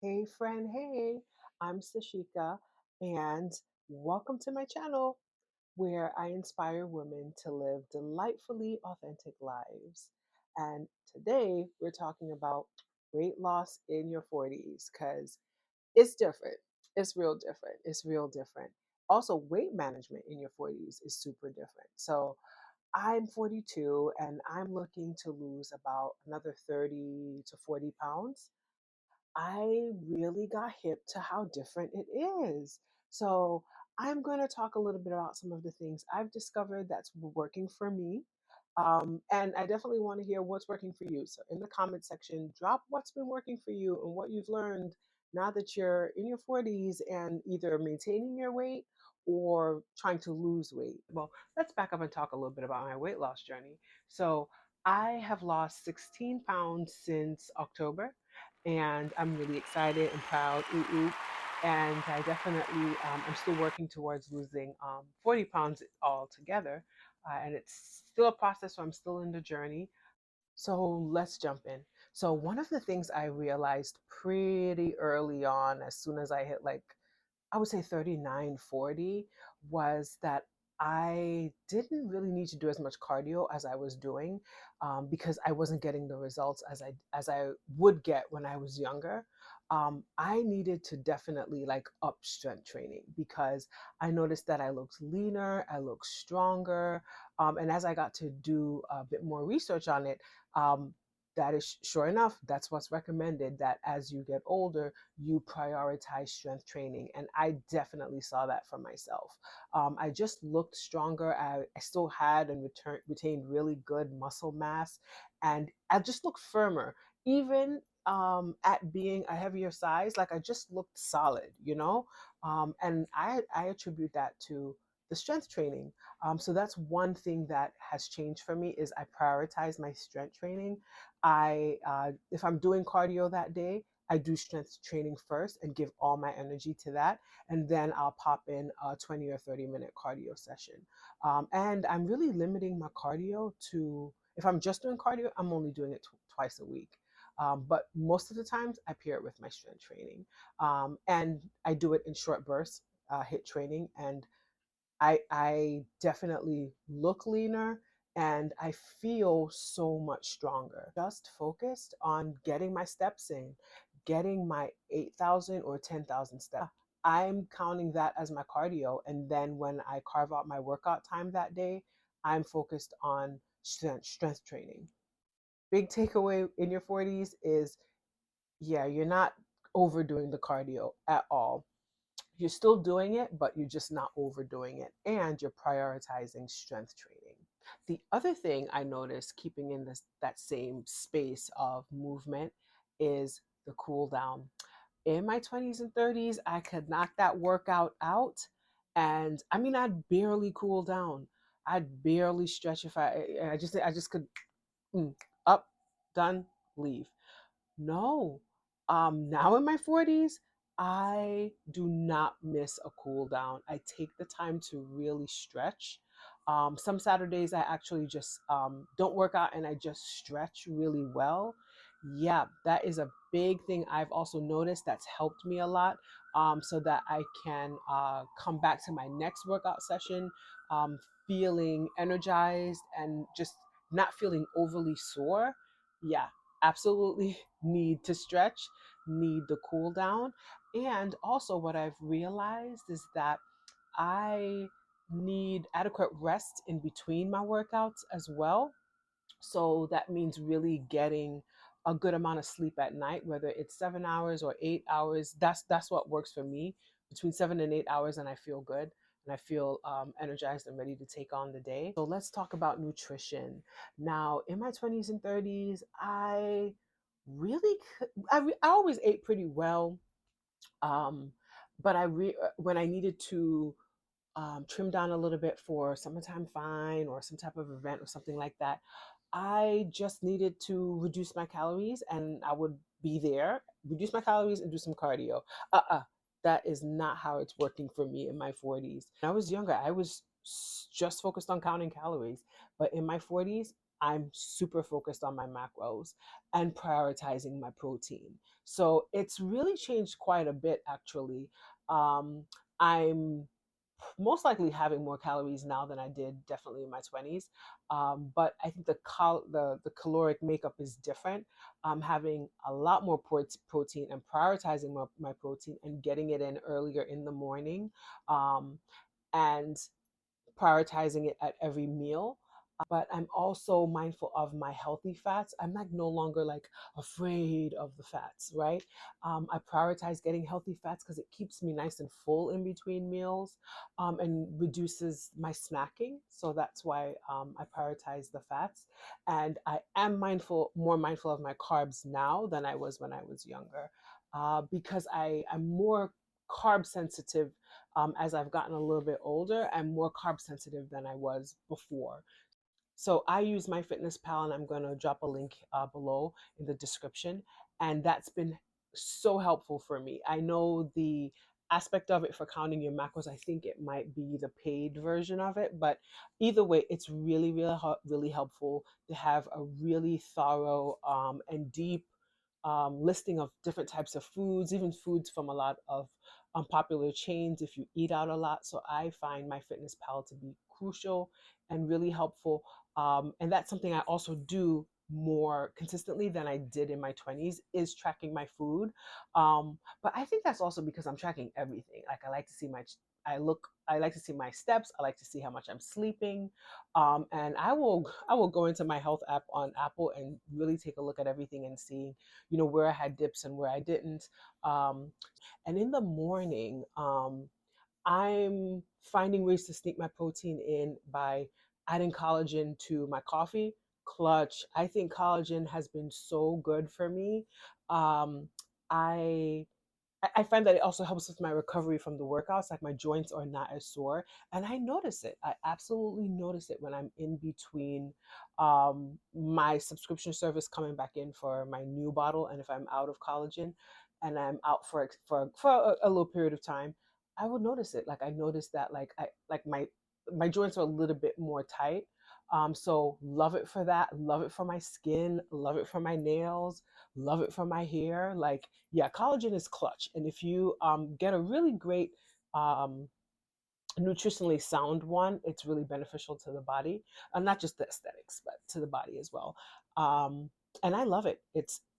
Hey friend, hey, I'm Sashika, and welcome to my channel where I inspire women to live delightfully authentic lives. And today we're talking about weight loss in your 40s because it's different. It's real different. It's real different. Also, weight management in your 40s is super different. So, I'm 42 and I'm looking to lose about another 30 to 40 pounds. I really got hip to how different it is. So, I'm going to talk a little bit about some of the things I've discovered that's working for me. And I definitely want to hear what's working for you. So, in the comment section, drop what's been working for you and what you've learned now that you're in your 40s and either maintaining your weight or trying to lose weight. Well, let's back up and talk a little bit about my weight loss journey. So, I have lost 16 pounds since October and I'm really excited and proud. Ooh, ooh. And I definitely, I'm still working towards losing 40 pounds altogether. And it's still a process, so I'm still in the journey. So let's jump in. So, one of the things I realized pretty early on, as soon as I hit like I would say 39, 40, was that I didn't really need to do as much cardio as I was doing because I wasn't getting the results as I would get when I was younger. I needed to definitely like up strength training because I noticed that I looked leaner, I looked stronger, and as I got to do a bit more research on it, um, that is sure enough, that's what's recommended. That as you get older, you prioritize strength training. And I definitely saw that for myself. I just looked stronger. I still had and retained really good muscle mass. And I just looked firmer. Even at being a heavier size, like I just looked solid. And I attribute that to the strength training. So that's one thing that has changed for me is I prioritize my strength training. If I'm doing cardio that day, I do strength training first and give all my energy to that. And then I'll pop in a 20 or 30-minute cardio session. And I'm really limiting my cardio to, if I'm just doing cardio, I'm only doing it twice a week. But most of the times I pair it with my strength training. And I do it in short bursts, hit training. And I definitely look leaner and I feel so much stronger. Just focused on getting my steps in, getting my 8,000 or 10,000 steps. I'm counting that as my cardio. And then when I carve out my workout time that day, I'm focused on strength training. Big takeaway in your 40s is yeah, you're not overdoing the cardio at all. You're still doing it, but you're just not overdoing it. And you're prioritizing strength training. The other thing I noticed keeping in that same space of movement is the cool down. In my 20s and 30s, I could knock that workout out. And I mean, I'd barely cool down. I'd barely stretch if I just could up, done, leave. No. Now in my 40s, I do not miss a cool down. I take the time to really stretch. Some Saturdays, I actually just don't work out and I just stretch really well. Yeah, that is a big thing I've also noticed that's helped me a lot so that I can come back to my next workout session feeling energized and just not feeling overly sore. Yeah, absolutely need to stretch, need the cool down. And also, what I've realized is that I need adequate rest in between my workouts as well. So that means really getting a good amount of sleep at night, whether it's 7 hours or 8 hours. That's what works for me. Between 7 and 8 hours, and I feel good and I feel energized and ready to take on the day. So let's talk about nutrition. Now, in my 20s and 30s, I really I always ate pretty well, um, but when I needed to trim down a little bit for summertime fine or some type of event or something like that, I just needed to reduce my calories and I would be there, reduce my calories and do some cardio. Uh-uh. That is not how it's working for me in my 40s. When I was younger, I was just focused on counting calories. But in my 40s, I'm super focused on my macros and prioritizing my protein. So it's really changed quite a bit, actually. I'm most likely having more calories now than I did definitely in my 20s. But I think the caloric makeup is different. Having a lot more protein and prioritizing my protein and getting it in earlier in the morning, um, and prioritizing it at every meal. But I'm also mindful of my healthy fats. I'm like no longer like afraid of the fats, right? I prioritize getting healthy fats because it keeps me nice and full in between meals, and reduces my snacking. So that's why I prioritize the fats. And I am more mindful of my carbs now than I was when I was younger, because I'm more carb sensitive. As I've gotten a little bit older, I'm more carb sensitive than I was before. So I use MyFitnessPal, and I'm going to drop a link below in the description. And that's been so helpful for me. I know the aspect of it for counting your macros, I think it might be the paid version of it. But either way, it's really, really, really helpful to have a really thorough and deep listing of different types of foods, even foods from a lot of popular chains if you eat out a lot. So I find MyFitnessPal to be crucial and really helpful. And that's something I also do more consistently than I did in my 20s, is tracking my food. But I think that's also because I'm tracking everything. Like I like to see my steps. I like to see how much I'm sleeping. And I will go into my health app on Apple and really take a look at everything and see, where I had dips and where I didn't. And in the morning, I'm finding ways to sneak my protein in by adding collagen to my coffee. Clutch. I think collagen has been so good for me. Um, I I find that it also helps with my recovery from the workouts. Like my joints are not as sore, and I notice it. I absolutely notice it when I'm in between my subscription service coming back in for my new bottle, and if I'm out of collagen, and I'm out for a little period of time, I will notice it. Like I notice that my joints are a little bit more tight. So love it for that. Love it for my skin. Love it for my nails. Love it for my hair. Like, yeah, collagen is clutch. And if you get a really great um, nutritionally sound one, it's really beneficial to the body, not just the aesthetics, but to the body as well. Um, and I love it.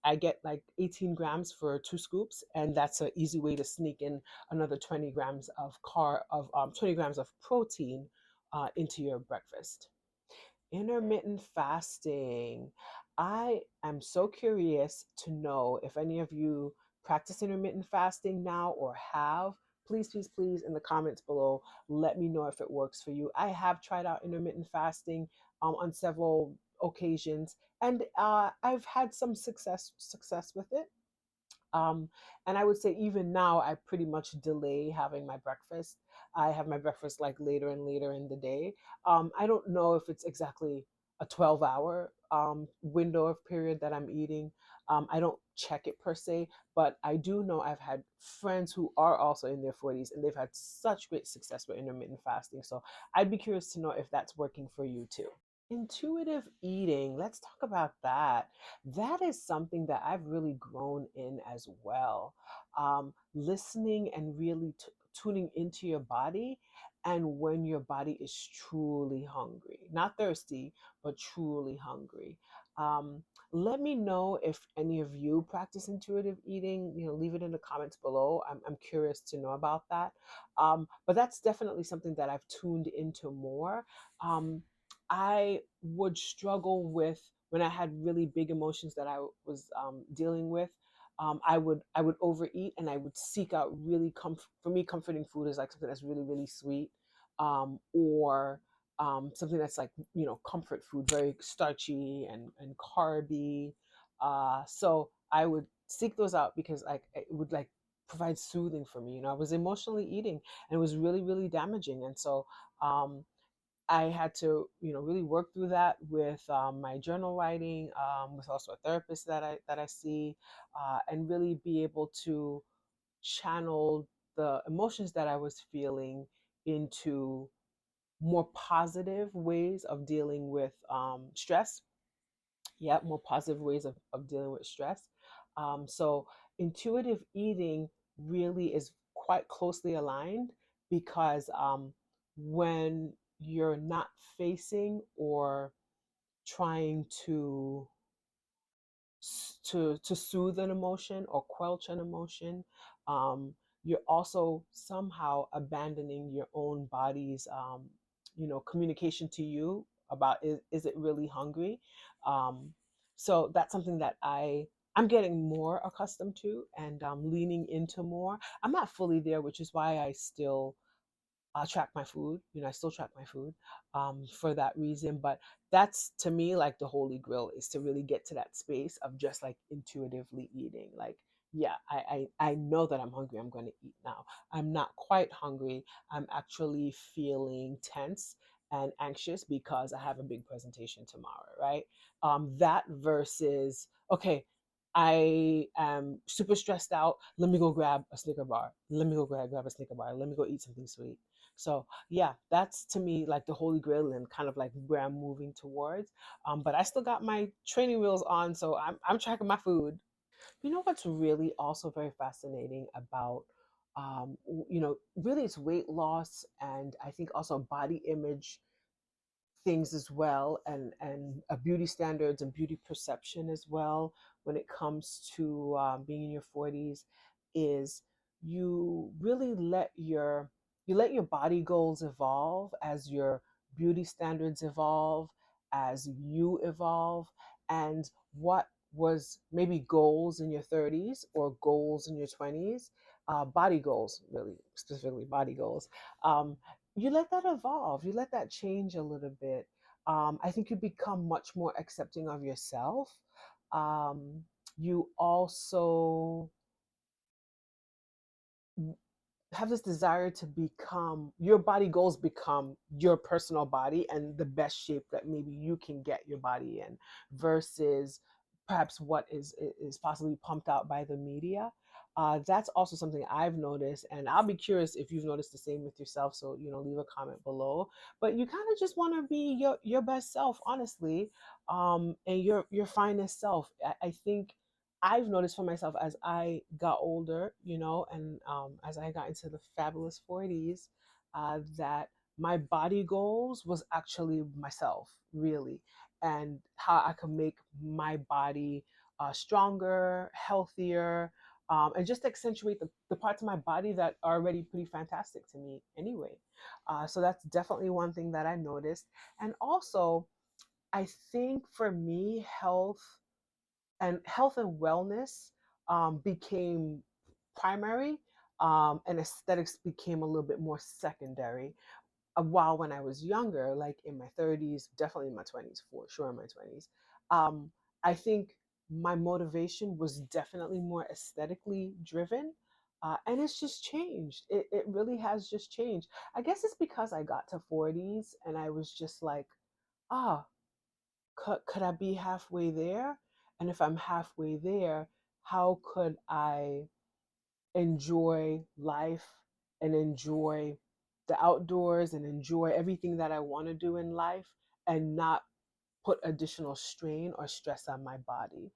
I get like 18 grams for 2 scoops, and that's an easy way to sneak in another 20 grams of 20 grams of protein into your breakfast. Intermittent fasting. I am so curious to know if any of you practice intermittent fasting now or have. Please, please, please, in the comments below, let me know if it works for you. I have tried out intermittent fasting on several occasions, and I've had some success with it. Um, and I would say even now, I pretty much delay having my breakfast. I have my breakfast like later and later in the day. I don't know if it's exactly a 12-hour window of period that I'm eating. I don't check it per se, but I do know I've had friends who are also in their 40s, and they've had such great success with intermittent fasting. So I'd be curious to know if that's working for you too. Intuitive eating, let's talk about that. That is something that I've really grown in as well. Listening and really tuning into your body, and when your body is truly hungry, not thirsty, but truly hungry. Um, Let me know if any of you practice intuitive eating. Leave it in the comments below. I'm curious to know about that. But that's definitely something that I've tuned into more. I would struggle with when I had really big emotions that I was dealing with. I would overeat, and I would seek out really for me, comforting food is like something that's really, really sweet, or something that's like, comfort food, very starchy and carby. So I would seek those out because like it would like provide soothing for me. I was emotionally eating, and it was really, really damaging. And so I had to, really work through that with my journal writing, with also a therapist that I see, and really be able to channel the emotions that I was feeling into more positive ways of dealing with stress. Yeah, more positive ways of dealing with stress. So intuitive eating really is quite closely aligned because when you're not facing or trying to soothe an emotion or quelch an emotion, um, you're also somehow abandoning your own body's communication to you about is it really hungry. um, so that's something that I'm getting more accustomed to and leaning into more. I'm not fully there, which is why I still track my food. I still track my food for that reason. But that's to me like the holy grail, is to really get to that space of just like intuitively eating. Like, yeah, I know that I'm hungry. I'm going to eat now. I'm not quite hungry. I'm actually feeling tense and anxious because I have a big presentation tomorrow, right? That versus, okay, I am super stressed out. Let me go grab a Snicker bar. Let me go grab a Snicker bar. Let me go eat something sweet. So yeah, that's to me like the holy grail and kind of like where I'm moving towards. But I still got my training wheels on, so I'm tracking my food. You know what's really also very fascinating about really it's weight loss, and I think also body image things as well, and beauty standards and beauty perception as well when it comes to being in your 40s, is you really let your body goals evolve as your beauty standards evolve, as you evolve, and what was maybe goals in your 30s or goals in your 20s, body goals, really specifically body goals, you let that evolve, you let that change a little bit. I think you become much more accepting of yourself. You also have this desire to become, your body goals become your personal body and the best shape that maybe you can get your body in, versus perhaps what is possibly pumped out by the media. That's also something I've noticed, and I'll be curious if you've noticed the same with yourself. So leave a comment below. But you kind of just want to be your best self, honestly, and your finest self. I think I've noticed for myself as I got older, and as I got into the fabulous 40s, that my body goals was actually myself, really, and how I could make my body stronger, healthier, and just accentuate the parts of my body that are already pretty fantastic to me anyway. So that's definitely one thing that I noticed. And also, I think for me, health and wellness became primary, and aesthetics became a little bit more secondary. While when I was younger, like in my 30s, definitely in my 20s, for sure in my 20s, um, I think my motivation was definitely more aesthetically driven. And it's just changed. It really has just changed. I guess it's because I got to 40s and I was just like, ah, could I be halfway there? And if I'm halfway there, how could I enjoy life and enjoy the outdoors and enjoy everything that I want to do in life and not put additional strain or stress on my body?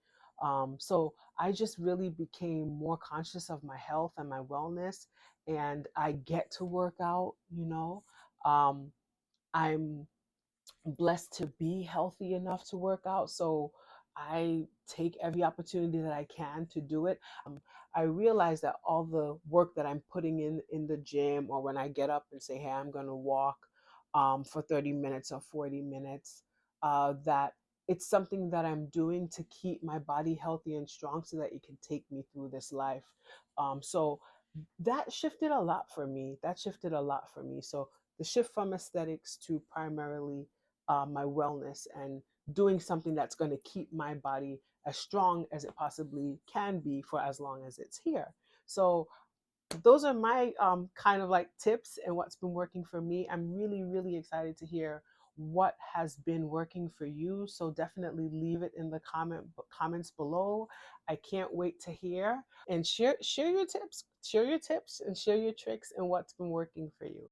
So I just really became more conscious of my health and my wellness, and I get to work out. I'm blessed to be healthy enough to work out. So I take every opportunity that I can to do it. I realize that all the work that I'm putting in the gym, or when I get up and say, hey, I'm going to walk for 30 minutes or 40 minutes, that it's something that I'm doing to keep my body healthy and strong so that it can take me through this life. So that shifted a lot for me. That shifted a lot for me. So the shift from aesthetics to primarily my wellness and doing something that's going to keep my body as strong as it possibly can be for as long as it's here. So those are my kind of like tips and what's been working for me. I'm really, really excited to hear what has been working for you. So definitely leave it in the comments below. I can't wait to hear, and share your tips, and share your tricks and what's been working for you.